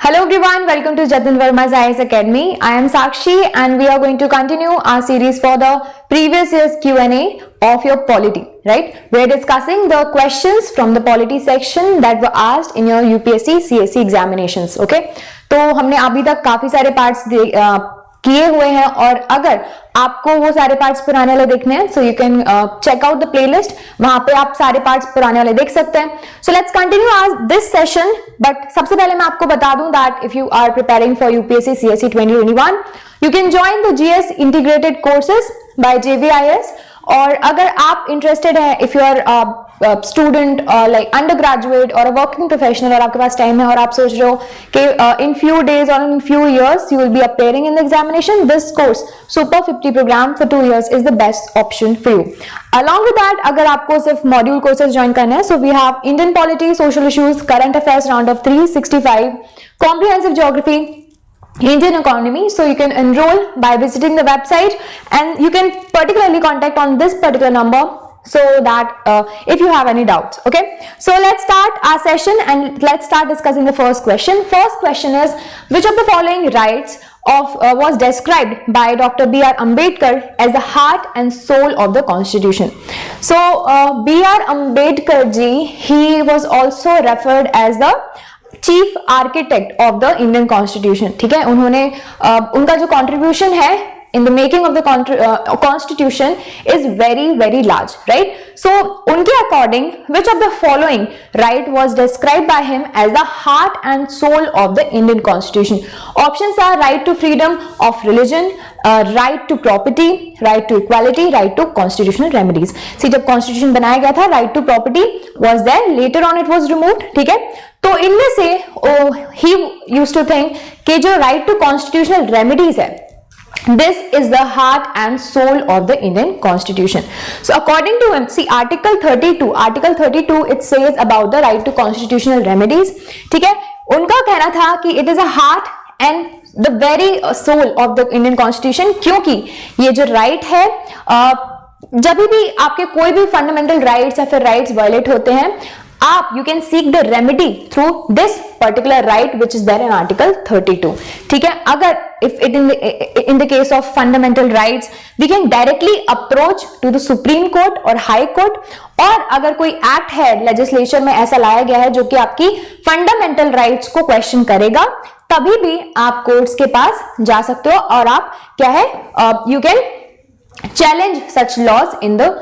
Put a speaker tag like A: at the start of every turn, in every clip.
A: Hello everyone, welcome to Jatin Verma's IAS Academy. I am Sakshi and we are going to continue our series for the previous year's Q&A of your polity, right? We are discussing the questions from the polity section that were asked in your UPSC CSE examinations, okay? तो हमने अभी तक काफी सारे parts किए हुए हैं और अगर आपको वो सारे पार्ट्स पुराने वाले देखने हैं so you can check out the playlist, वहां पे आप सारे पार्ट्स पुराने वाले देख सकते हैं. सो लेट्स कंटिन्यू आज दिस सेशन. बट सबसे पहले मैं आपको बता दूं that if you are preparing for UPSC CSE 2021 you can join the GS integrated courses by JVIS. और अगर आप इंटरेस्टेड है, if you are student like under graduate और वर्किंग प्रोफेशनल और आपके पास टाइम है और आप सोच रहे हो कि इन फ्यू डेज और in few years you will be appearing in the examination, this course super 50 program for 2 years is the best option for you. Along with that अगर आपको सिर्फ मॉड्यूल कोर्सेज ज्वाइन करना है, so we have Indian polity, social issues, current affairs round of 365, comprehensive geography, Indian economy. So you can enroll by visiting the website and you can particularly contact on this particular number so that if you have any doubts. Okay, so let's start our session and let's start discussing the first question. First question is, which of the following rights was described by Dr. B.R. Ambedkar as the heart and soul of the constitution? So B.R. Ambedkar ji, he was also referred as the chief architect of the Indian constitution. ठीक है, उन्होंने उनका जो contribution है in the making of the constitution is very very large, right? So उनके according which of the following right was described by him as the heart and soul of the Indian constitution? Options are right to freedom of religion, right to property, right to equality, right to constitutional remedies. See जब constitution बनाया गया था right to property was there, later on it was removed. ठीक है, तो इनमें से ही used to think कि जो राइट टू कॉन्स्टिट्यूशनल रेमेडीज है, this is the heart and soul of the Indian constitution. So according to him, see article 32 it says about the right to constitutional remedies. ठीक है, उनका कहना था कि it is a heart and the very soul of the Indian constitution, क्योंकि ये जो right है, जब भी आपके कोई भी फंडामेंटल राइट्स या फिर राइट्स वायलेट होते हैं, आप you can seek the remedy through this particular right which is there in article 32. ठीक है, अगर if it in the case of fundamental rights we can directly approach to the Supreme Court और High Court, और अगर कोई act है legislature में ऐसा लाया गया है जो कि आपकी फंडामेंटल राइट्स को क्वेश्चन करेगा, तभी भी आप कोर्ट्स के पास जा सकते हो और आप क्या है you can challenge such laws in the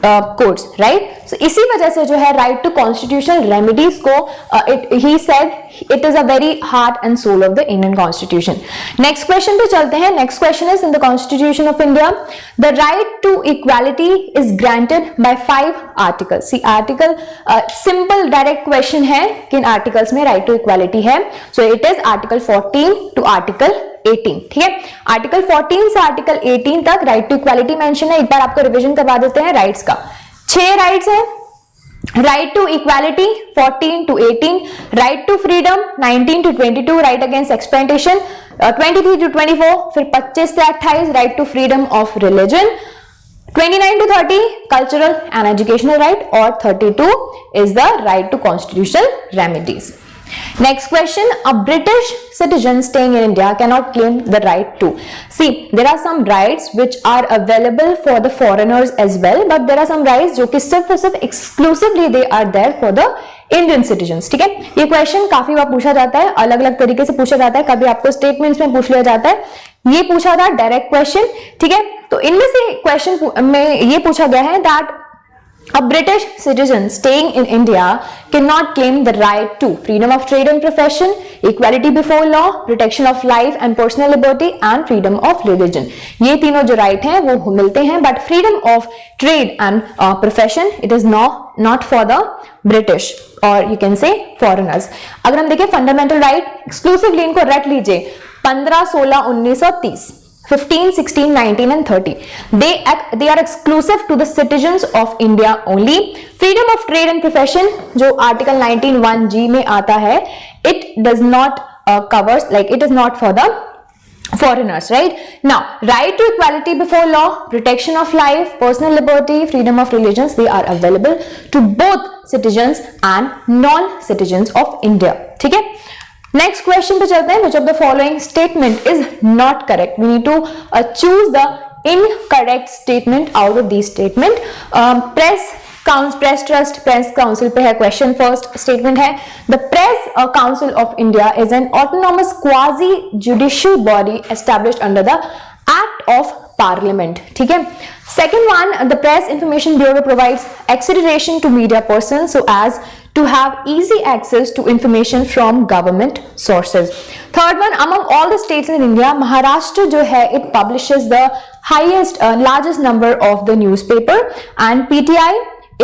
A: courts, right? So इसी वजह से जो है राइट टू कॉन्स्टिट्यूशनल रेमेडीज को he said it is a very heart and soul of the Indian constitution. Next question पे चलते हैं. Next question is in the constitution of India the right to equality is granted by 5 articles. See article simple direct question है किन articles में right to equality है. So it is article 14 to article 18. ठीक है, article 14 से article 18 तक right to equality mention है. एक बार आपको रिवीजन करवा देते हैं राइट्स का. 6 राइट्स हैं. Right to equality 14 to 18, right to freedom 19 to 22, right against exploitation 23 to 24, फिर 25 से 28 right to freedom of religion, 29 to 30 cultural and educational right, or 32 is the right to constitutional remedies. Next question, a British citizen staying in India cannot claim the right to. See, there are some rights which are available for the foreigners as well, but there are some rights जो कि सिर्फ और सिर्फ exclusively they are there for the Indian citizens. ठीक है, ये question काफी बार पूछा जाता है, अलग अलग तरीके से पूछा जाता है. कभी आपको स्टेटमेंट्स में पूछ लिया जाता है, ये पूछा था डायरेक्ट क्वेश्चन. ठीक है, तो इनमें से क्वेश्चन में ये पूछा गया है that a British citizen staying in India cannot claim the right to freedom of trade and profession, equality before law, protection of life and personal liberty and freedom of religion. ये तीनों जो right हैं वो मिलते हैं, but freedom of trade and profession it is not for the British or you can say foreigners. अगर हम देखें fundamental right exclusively इनको रट लीजिए 15, 16, 19 और 30. 15, 16, 19 and 30. They are exclusive to the citizens of India only. Freedom of trade and profession जो article 19(1)(g) में आता है, it does not covers, like it is not for the foreigners, right? Now, right to equality before law, protection of life, personal liberty, freedom of religions, they are available to both citizens and non-citizens of India. ठीक है? Next question पे चलते हैं. Which of the following statement is not correct? We need to choose the incorrect statement out of the statement. Press trust, press council पे है question. First statement है the press council of India is an autonomous quasi judicial body established under the act of parliament. ठीक है. Second one, the press information bureau provides accreditation to media persons so as to have easy access to information from government sources. Third one, among all the states in India, Maharashtra जो है it publishes the highest largest number of the newspaper and PTI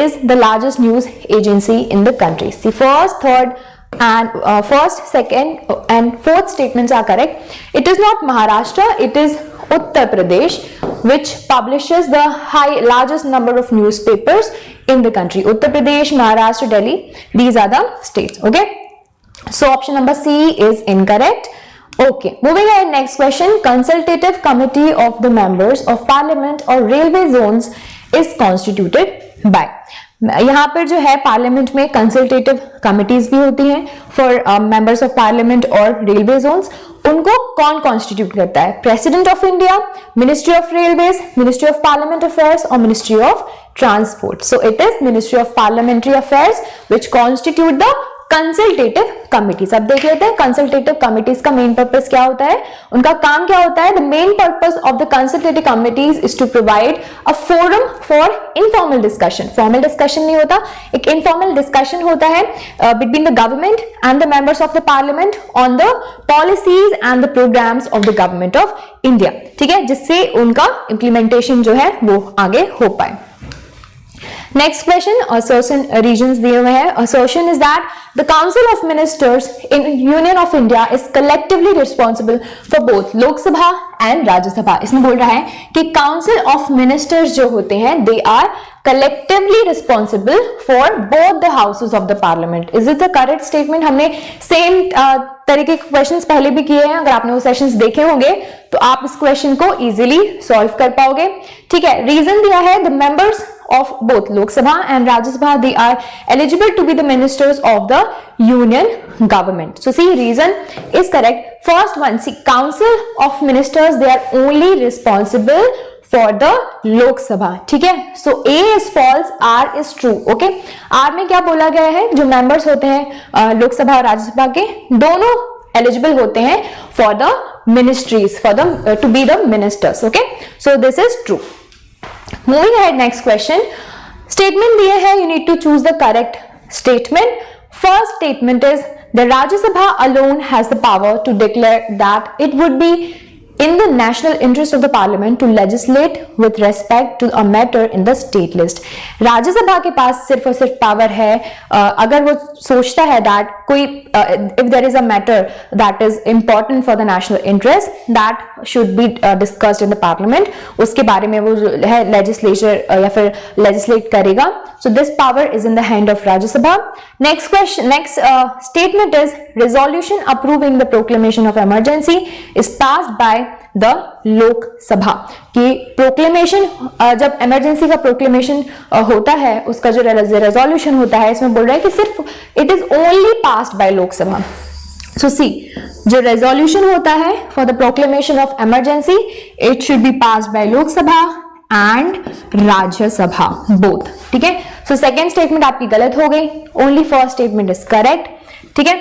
A: is the largest news agency in the country. See, first, third and first, second and fourth statements are correct. It is not Maharashtra, it is Uttar Pradesh which publishes the largest number of newspapers in the country. Uttar Pradesh, Maharashtra, Delhi, these are the states. Okay, so option number C is incorrect. Okay, moving ahead, next question. Consultative committee of the members of parliament or railway zones is constituted by. यहाँ पर जो है parliament में consultative committees भी होती हैं for members of parliament और railway zones. उनको कौन कॉन्स्टिट्यूट करता है? President of India, ministry of railways, ministry of parliament affairs और ministry of transport. So it is ministry of parliamentary affairs which constitute the consultative committees. अब देख लेते हैं कंसल्टेटिव कमिटीज का मेन पर्पस क्या होता है, उनका काम क्या होता है. The main purpose of the consultative committees is to provide a forum for informal discussion. Formal discussion नहीं होता, एक इनफॉर्मल डिस्कशन होता है between the government and the members of the parliament on the policies and the programmes of the government of India. ठीक है, जिससे उनका implementation जो है वो आगे हो पाए. Next question, assertion regions दिए हुए हैं. Assertion is that the Council of Ministers in Union of India is collectively responsible for both Lok Sabha and Rajya Sabha. इसमें बोल रहा है कि Council of Ministers जो होते हैं they are collectively responsible for both the houses of the Parliament. Is it the correct statement? हमने same तरीके के क्वेश्चंस पहले भी किए हैं. अगर आपने वो सेशंस देखे होंगे तो आप इस क्वेश्चन को इजीली सॉल्व कर पाओगे. ठीक है, रीजन दिया है the members of both Lok Sabha and Rajya Sabha they are eligible to be the ministers of the union government. So see, reason is correct. First one, see, Council of Ministers they are only responsible for the Lok Sabha. ठीक है, so A is false, R is true. Okay, R में क्या बोला गया है, जो members होते हैं लोक सभा और राज्य सभा के दोनों eligible होते हैं for the ministries, for them to be the ministers. Okay, so this is true. Moving ahead, next question. Statement दिए है, you need to choose the correct statement. First statement is the Rajya Sabha alone has the power to declare that it would be in the national interest of the parliament to legislate with respect to a matter in the state list. Rajya Sabha के पास सिर्फ और सिर्फ power है अगर वो सोचता है that कोई if there is a matter that is important for the national interest that should be discussed in the parliament, उसके बारे में वो है legislature या फिर legislate करेगा. So this power is in the hand of Rajya Sabha. Next question, next statement is resolution approving the proclamation of emergency is passed by the लोक सभा. कि प्रोक्लेमेशन जब इमरजेंसी का प्रोक्लेमेशन होता है उसका जो रेजोल्यूशन होता है इसमें बोल रहा है कि सिर्फ it is only passed by लोक सभा. सो सी, जो रेजोल्यूशन होता है for the proclamation of emergency it should be passed by लोक सभा एंड राज्य सभा बोथ. ठीक है, सो सेकेंड स्टेटमेंट आपकी गलत हो गई, only first statement is correct. ठीक है,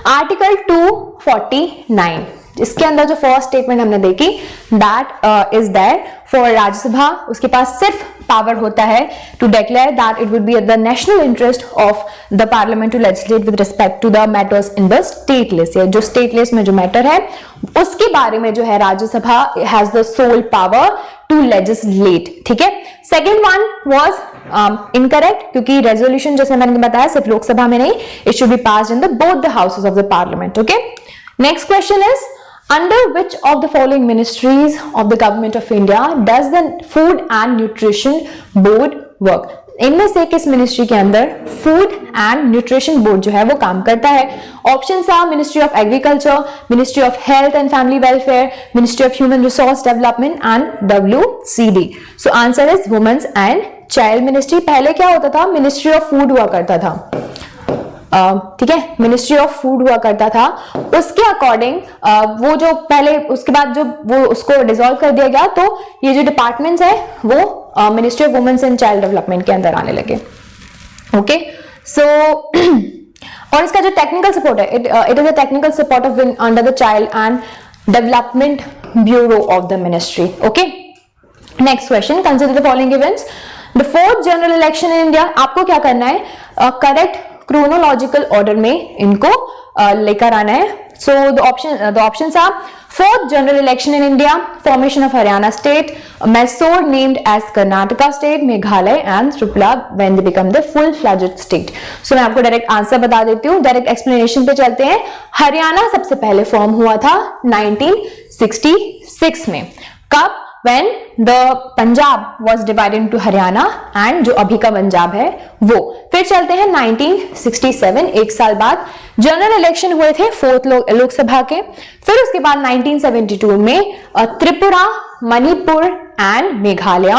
A: आर्टिकल 249 इसके अंदर जो फर्स्ट स्टेटमेंट हमने देखी that is there for Rajya Sabha, उसके पास सिर्फ पावर होता है to declare that it would be the national interest of the parliament to legislate with respect to the matters in the state list. जो स्टेट लिस्ट में जो मैटर है उसके बारे में जो है Rajya Sabha has the sole power to legislate. ठीक है, सेकेंड वन वॉज इनकरेक्ट क्योंकि रेजोल्यूशन जैसे मैंने बताया सिर्फ लोकसभा में नहीं, it should be passed in the both the houses of the parliament. Okay, next question is under which of the following ministries of the government of India does the food and nutrition board work? इनमें से किस ministry के अंदर food and nutrition board जो है वो काम करता है? Options are ministry of agriculture, ministry of health and family welfare, ministry of human resource development and WCD. So answer is women's and child ministry. पहले क्या होता था, मिनिस्ट्री ऑफ फूड हुआ करता था. ठीक है, मिनिस्ट्री ऑफ फूड हुआ करता था, उसके अकॉर्डिंग वो जो पहले उसके बाद जो वो उसको डिसॉल्व कर दिया गया, तो ये जो डिपार्टमेंट्स है वो ministry of women's and child development के अंदर आने लगे। ओके, सो और इसका जो टेक्निकल सपोर्ट है, it is a technical support of under the child and development bureau of the ministry. Okay, next question, consider the following events. The fourth general election in India, आपको क्या करना है, correct chronological order में इनको लेकर आना है। So the options are fourth general election in India, formation of Haryana state, Mysore named as Karnataka state, Meghalaya and Tripura when they become the full-fledged state. So मैं आपको direct answer बता देती हूँ, डायरेक्ट एक्सप्लेनेशन पे चलते हैं। हरियाणा सबसे पहले फॉर्म हुआ था 1966 में। कब? When the Punjab was divided into Haryana and जो अभी का पंजाब है वो। फिर चलते हैं 1967, एक साल बाद जनरल इलेक्शन हुए थे 4th लोकसभा के। फिर उसके बाद 1972 में Tripura, Manipur and Meghalaya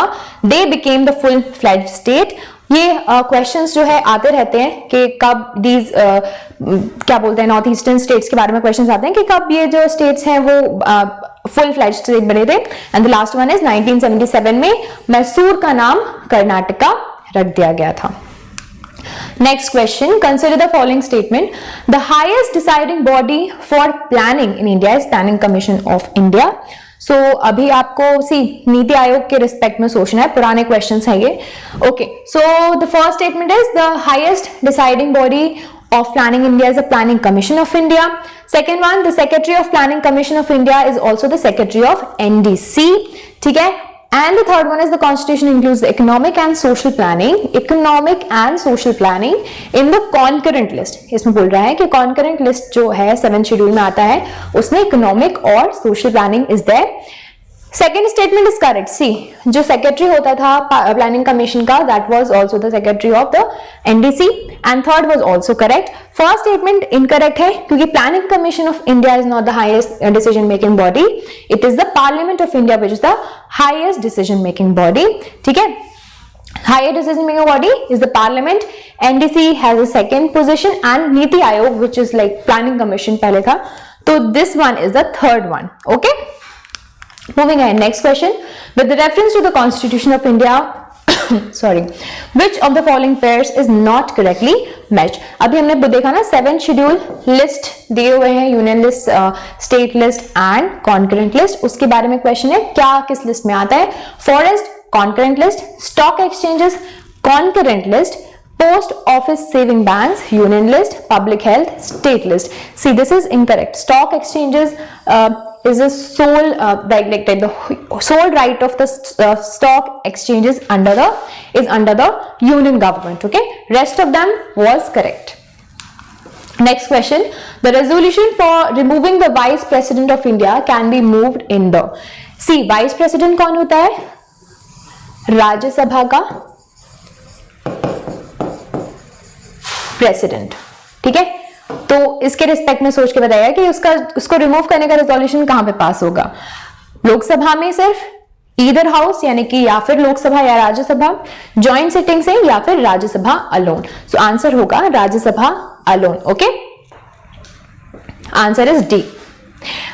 A: they became the full fledged state. ये क्वेश्चंस जो है आते रहते हैं कि कब दीज क्या बोलते हैं, नॉर्थ ईस्टर्न स्टेट्स के बारे में क्वेश्चंस आते हैं कि कब ये जो स्टेट्स हैं वो फुल फ्लेज्ड स्टेट बने थे। And the last one is 1977 में मैसूर का नाम कर्नाटका रख दिया गया था। Next question, consider the following statement. The highest deciding body for planning in India is Planning Commission of India. So अभी आपको नीति आयोग के रिस्पेक्ट में सोचना है, पुराने क्वेश्चंस हैं ये। Okay, so the first statement is the highest deciding body of Planning India is the Planning Commission of India. Second one, the Secretary of Planning Commission of India is also the Secretary of NDC. ठीक है? And the third one is the constitution includes the economic and social planning in the concurrent list. इसमें बोल रहा है कि concurrent list जो है 7th schedule में आता है, उसमें economic और social planning is there. Second statement is correct. See, जो secretary होता था planning commission का, that was also the secretary of the NDC, and third was also correct. First statement incorrect है क्योंकि planning commission of India is not the highest decision making body. It is the Parliament of India which is the highest decision making body. ठीक है? Higher decision making body is the Parliament. NDC has a second position and Niti Aayog which is like planning commission पहले था. तो this one is the third one. Okay? Moving ahead, next question. With the reference to the Constitution of India, sorry, which of the following pairs is not correctly matched? अभी हमने देखा ना 7th schedule list दिए हुए हैं, union list, state list and concurrent list. उसके बारे में क्वेश्चन है, क्या किस लिस्ट में आता है? Forest concurrent list, stock exchanges concurrent list, post office saving banks union list, public health state list. See, this is incorrect. Stock exchanges is a sole the sole right of the stock exchanges under the union government. Okay, rest of them was correct. Next question, the resolution for removing the vice president of India can be moved in the, see, vice president कौन होता है? राज्यसभा का president. ठीक है, तो इसके respect में सोच के बताइए कि उसको रिमूव करने का रेजोल्यूशन कहां पे पास होगा? लोकसभा में सिर्फ, ईदर हाउस यानी कि या फिर लोकसभा या राज्यसभा, जॉइंट सिटिंग से, या फिर राज्यसभा अलोन। सो आंसर होगा Rajya Sabha alone. Okay, answer is D.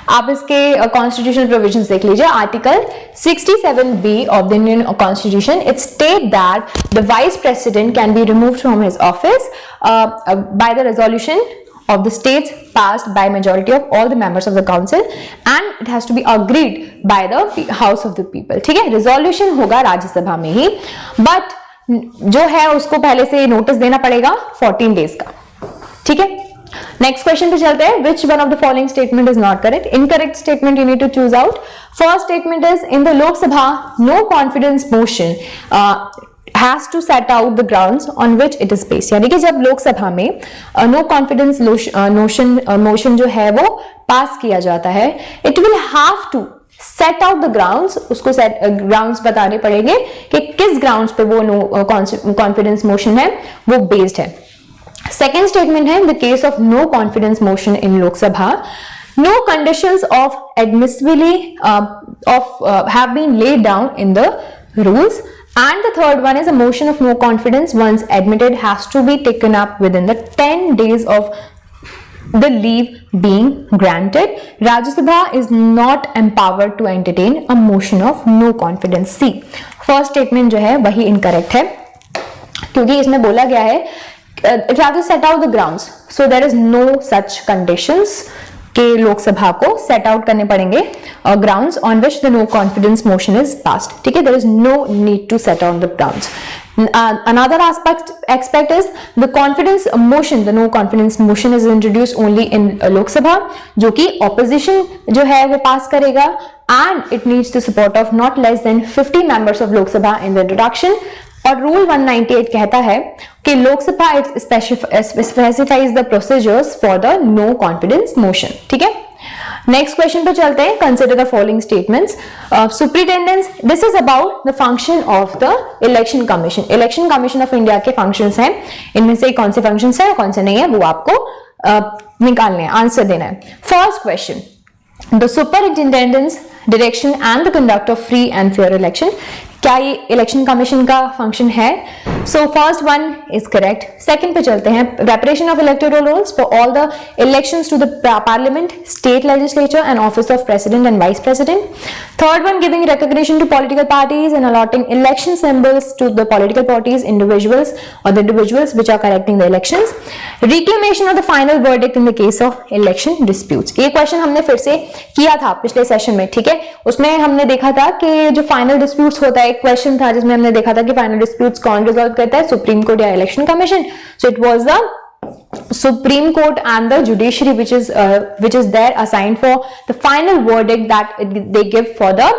A: आप इसके कॉन्स्टिट्यूशनल प्रोविजंस देख लीजिए। Article 67B of the Indian constitution, it state that the vice president can be removed from his office by the resolution of the states passed by majority of all the members of the council and it has to be agreed by the house of the people. ठीक है, resolution होगा राज्यसभा में ही, but जो है उसको पहले से notice देना पड़ेगा 14 days का। ठीक है, नेक्स्ट क्वेश्चन पे चलते हैं। Which one of the following statement is not correct? Incorrect statement you need to choose out. First statement is in the Lok Sabha no confidence motion has to set out the grounds on which it is based. यानी कि जब लोकसभा में no confidence motion जो है वो पास किया जाता है, it will have to set out the grounds, उसको सेट ग्राउंड्स बताने पड़ेंगे कि किस ग्राउंड्स पे वो नो कॉन्फिडेंस मोशन है वो बेस्ड है। सेकेंड स्टेटमेंट है, in the case of no confidence motion in Lok Sabha, no conditions of admissibility have been laid down in the rules And the third one is a motion of no confidence once admitted has to be taken up within the 10 days of the leave being granted. Rajya Sabha is not empowered to entertain a motion of no confidence. C. First statement जो है वही incorrect है, क्योंकि इसमें बोला गया है it has to set out the grounds, so there is no such conditions कि लोकसभा को सेट आउट करने पड़ेंगे grounds on which the no confidence motion is passed. ठीक है, there is no need to set out the grounds. Another aspect is the confidence motion. The no confidence motion is introduced only in Lok Sabha, जो कि opposition जो है वो पास करेगा, and it needs the support of not less than 50 members of Lok Sabha in the introduction. और rule 198 कहता है कि Lok Sabha specifies the procedures for the no confidence motion. ठीक है, नेक्स्ट क्वेश्चन पे चलते हैं. Consider the following statements. Superintendence, this is about the function of the election commission. Election commission of India के फंक्शंस हैं, इनमें से कौन से फंक्शंस हैं और कौन से नहीं है वो आपको निकालने हैं, आंसर देना है. First question, the superintendence direction and the conduct of free and fair election. क्या ये इलेक्शन कमीशन का फंक्शन है? So first one is correct. Second पे चलते हैं. Preparation of electoral rolls for all the elections to the parliament, state legislature and office of president and vice president. Third one, giving recognition to political parties and allotting election symbols to the political parties, individuals और the individuals which are correcting the elections. Reclamation of the final verdict in the case of election disputes. ये question हमने फिर से किया था पिछले session में. ठीक है, उसमें हमने देखा था कि जो फाइनल डिस्प्यूट्स होता है, एक क्वेश्चन था जिसमें हमने देखा था कि फाइनल डिस्प्यूट्स कौन रिजॉल्व करता है, सुप्रीम कोर्ट या election commission. So it was the Supreme Court and the judiciary which is there assigned for the final verdict that they give for the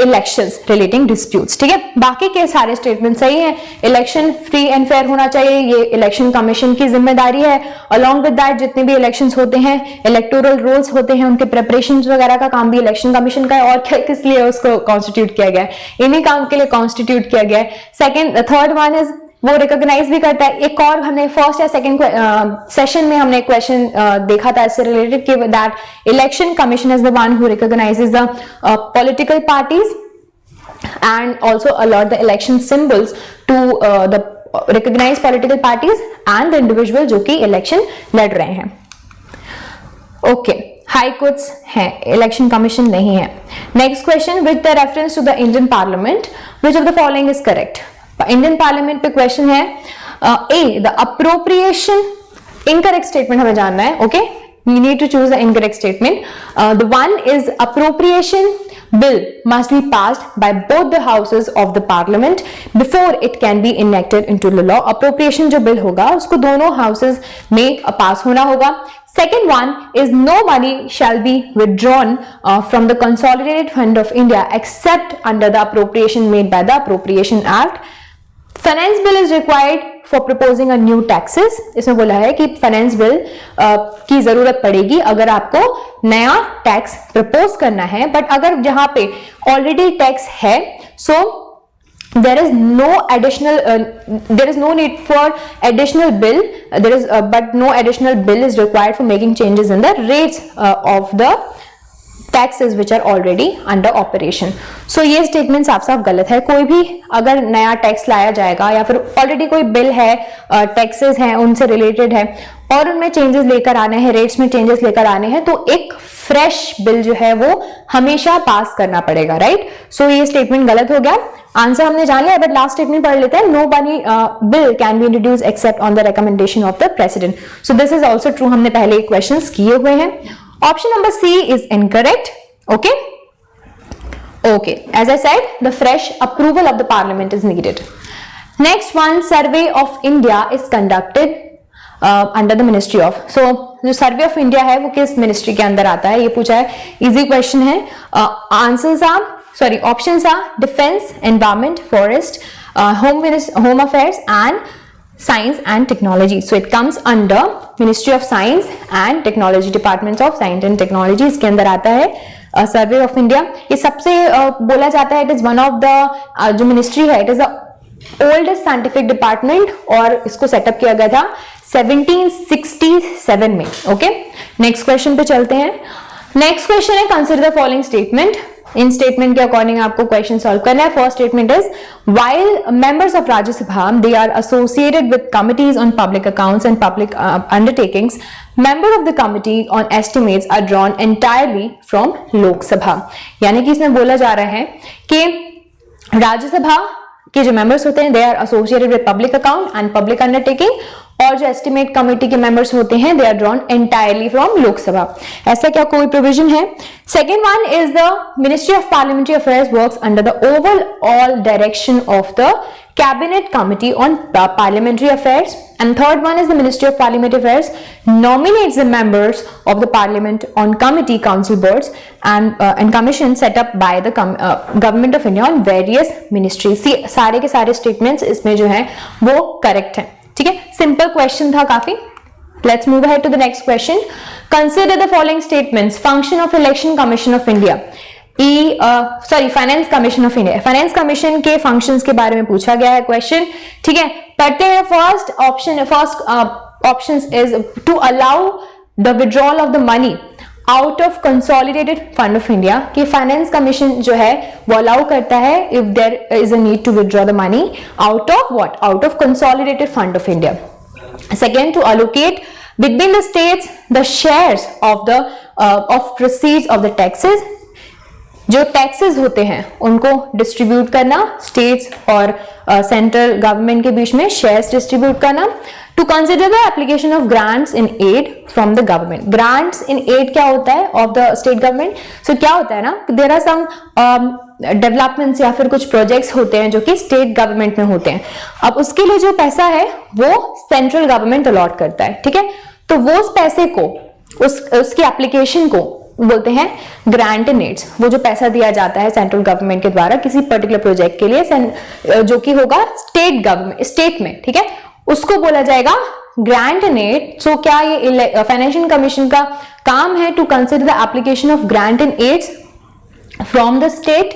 A: elections relating disputes. ठीक है, बाकी के सारे statement सही हैं. इलेक्शन फ्री एंड फेयर होना चाहिए, ये इलेक्शन कमीशन की जिम्मेदारी है. अलॉन्ग विद दैट जितने भी इलेक्शंस होते हैं, इलेक्टोरल रोल्स होते हैं, उनके प्रिपरेशन वगैरह का काम भी इलेक्शन कमीशन का है. और किस लिए उसको कॉन्स्टिट्यूट किया गया है? इन्हीं काम के लिए कॉन्स्टिट्यूट किया गया है. सेकेंड, थर्ड वन इज वो रिकॉग्नाइज भी करता है. एक और हमने फर्स्ट या सेकंड सेशन में हमने क्वेश्चन देखा था इससे रिलेटेड कि that election commission is the one who recognises the political parties and also allot the election symbols to the recognise political parties and the individual जो कि इलेक्शन लड़ रहे हैं. ओके, हाई कोर्ट्स हैं, इलेक्शन कमीशन नहीं है. Next question, with the reference to the Indian parliament which of the following is correct. Indian parliament पे question है. A, the appropriation, incorrect statement हमें जानना है. Okay, you need to choose the incorrect statement. The one is appropriation bill must be passed by both the houses of the parliament before it can be enacted into the law. Appropriation जो bill होगा उसको दोनों houses में pass होना होगा. Second one is no money shall be withdrawn from the consolidated fund of India except under the appropriation made by the Appropriation Act. Finance bill is required for proposing a new taxes. इसमें बोला है कि finance bill की जरूरत पड़ेगी अगर आपको नया टैक्स प्रपोज करना है. बट अगर जहां पे ऑलरेडी टैक्स है, सो there is no need for additional bill. But no additional bill is required for making changes in the rates of the taxes which are already under operation. So ये statement साफ साफ गलत है. कोई भी अगर नया टैक्स लाया जाएगा या फिर ऑलरेडी कोई बिल है, टैक्सेस हैं उनसे रिलेटेड है और उनमें चेंजेस लेकर आने हैं, रेट्स में चेंजेस लेकर आने हैं, तो एक फ्रेश बिल जो है वो हमेशा पास करना पड़ेगा. राइट, सो ये स्टेटमेंट गलत हो गया. आंसर हमने जान लिया, बट लास्ट स्टेटमेंट पढ़ लेते हैं. No money bill can be introduce except on the recommendation of the president. So this is also true, हमने पहले क्वेश्चंस किए हुए हैं. Option number C is incorrect. Okay. Okay. As I said, the fresh approval of the parliament is needed. Next one, survey of India is conducted under the Ministry of. So, जो survey of India है वो किस ministry के अंदर आता है? ये पूछा है. Easy question है. Options are defense, environment, forest, home affairs and Science and Technology. So it comes under Ministry of Science and Technology, Departments of Science and Technology. इसके अंदर आता है सर्वे ऑफ इंडिया. ये सबसे बोला जाता है, it is one of the जो मिनिस्ट्री है, it is the oldest scientific department और इसको सेटअप किया गया था 1767 में. ओके, नेक्स्ट क्वेश्चन पे चलते हैं. नेक्स्ट क्वेश्चन है, कंसिडर द फॉलोइंग स्टेटमेंट. इन स्टेटमेंट के अकॉर्डिंग आपको क्वेश्चन सॉल्व करना है. First statement is while members of Rajya Sabha they are associated with committees on public accounts and public undertakings, member of the committee on estimates are drawn entirely from Lok Sabha. यानी कि इसमें बोला जा रहा है कि राज्यसभा के जो मेंबर्स होते हैं they are associated with public account and public undertaking, और जो एस्टिमेट कमेटी के मेंबर्स होते हैं they are drawn entirely from Lok Sabha. ऐसा क्या कोई प्रोविजन है? Second one is the ministry of parliamentary affairs works under the overall direction of the cabinet committee on parliamentary affairs. And third one is the Ministry of Parliamentary Affairs nominates the members of the Parliament on committee, council, boards and commission set up by the Government of India on various ministries. See, सारे के सारे statements इसमें जो है वो correct हैं. ठीक है, सिंपल क्वेश्चन था काफी. Let's move ahead to the next question. Consider the following statements. Function of Election Commission of India. Finance commission of India. Finance commission के फंक्शंस के बारे में पूछा गया है क्वेश्चन. ठीक है, पढ़ते हैं. First option is to allow the withdrawal of the money out of consolidated fund of India. कि फाइनेंस कमीशन जो है वो अलाउ करता है if there is a need to withdraw the money out of what? Out of consolidated fund of India. Second, to allocate between the states the shares of the of proceeds of the taxes. जो taxes होते हैं उनको distribute करना, states और central government के बीच में shares distribute करना. To consider the application of grants in aid from the government. Grants in aid क्या होता है? Of the state government. So क्या होता है ना, देयर आर सम डेवलपमेंट्स या फिर कुछ प्रोजेक्ट्स होते हैं जो कि स्टेट गवर्नमेंट में होते हैं. अब उसके लिए जो पैसा है वो सेंट्रल गवर्नमेंट अलॉट करता है. ठीक है, तो वो उस पैसे को उसकी एप्लीकेशन को बोलते हैं ग्रांट इन एड्स. वो जो पैसा दिया जाता है सेंट्रल गवर्नमेंट के द्वारा किसी पर्टिकुलर प्रोजेक्ट के लिए जो कि होगा स्टेट गवर्नमेंट स्टेट में. ठीक है, उसको बोला जाएगा ग्रांट इन एड. सो क्या ये फाइनेंशियल कमीशन का काम है to consider the application of grant in aids from the state.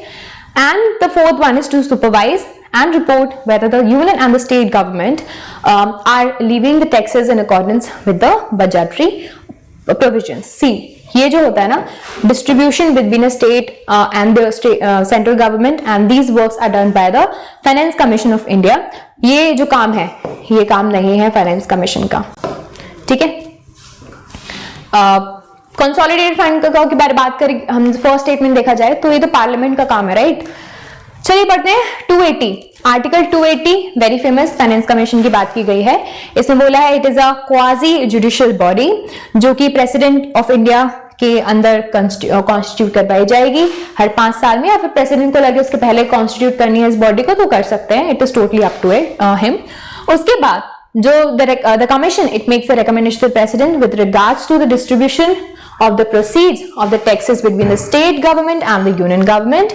A: And the fourth one is to supervise and report whether the union and the state government are levying the taxes in accordance with the budgetary provisions. See, ये जो होता है ना, distribution between a state and the central government, and these works are done by the Finance Commission of India. ये जो काम है ये काम नहीं है फाइनेंस कमीशन का. ठीक है, कंसोलिडेटेड फंड का के बारे में बात करें हम. फर्स्ट स्टेटमेंट देखा जाए तो ये तो पार्लियामेंट का काम है, राइट. चलिए पढ़ते हैं 280. Article 280 very famous finance commission की बात की गई है. इसमें बोला है it is a quasi judicial body जो कि प्रेसिडेंट ऑफ इंडिया के अंदर कॉन्स्टिट्यूट करवाई जाएगी हर 5 साल में, या फिर प्रेसिडेंट को लगे उसके पहले कॉन्स्टिट्यूट करनी है इस बॉडी को तो कर सकते हैं. It is totally up to him. उसके बाद जो the commission it makes the recommendation to the president with regards to the distribution of the proceeds of the taxes between the state government and the union government.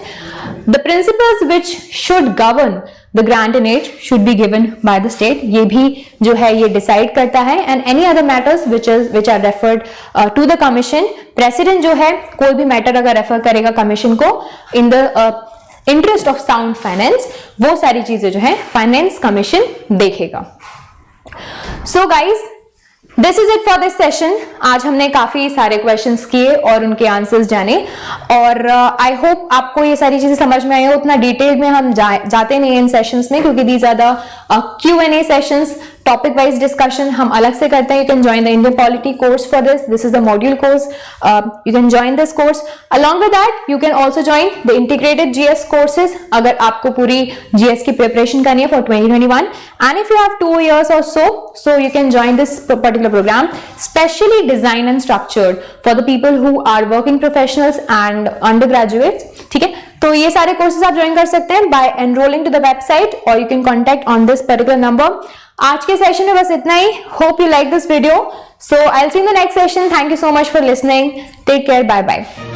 A: The principles which should govern the grant in aid should be given by the state. ये भी जो है ये decide करता है. And any other matters which are referred to the commission. President जो है कोई भी matter अगर refer करेगा commission को in the interest of sound finance, वो सारी चीजें जो है finance commission देखेगा. So guys, this is it for this session. आज हमने काफी सारे क्वेश्चंस किए और उनके आंसर्स जाने, और आई होप आपको ये सारी चीजें समझ में आई हो. उतना डिटेल में हम जाते नहीं इन सेशंस में क्योंकि these are the Q&A sessions. Topic wise discussion हम अलग से करते हैं. You can join the Indian polity course for this. This is the module course. You can join this course. Along with that you can also join the integrated GS courses अगर आपको पूरी GS की preparation करनी है for 2021. And if you have 2 years or so you can join this particular program specially designed and structured for the people who are working professionals and undergraduates. ठीक है, तो ये सारे कोर्सेज आप ज्वाइन कर सकते हैं by enrolling to the website or you can contact on this particular number. आज के सेशन में बस इतना ही. Hope you like this video. So I'll see you in the next session. Thank you so much for listening. Take care. Bye bye.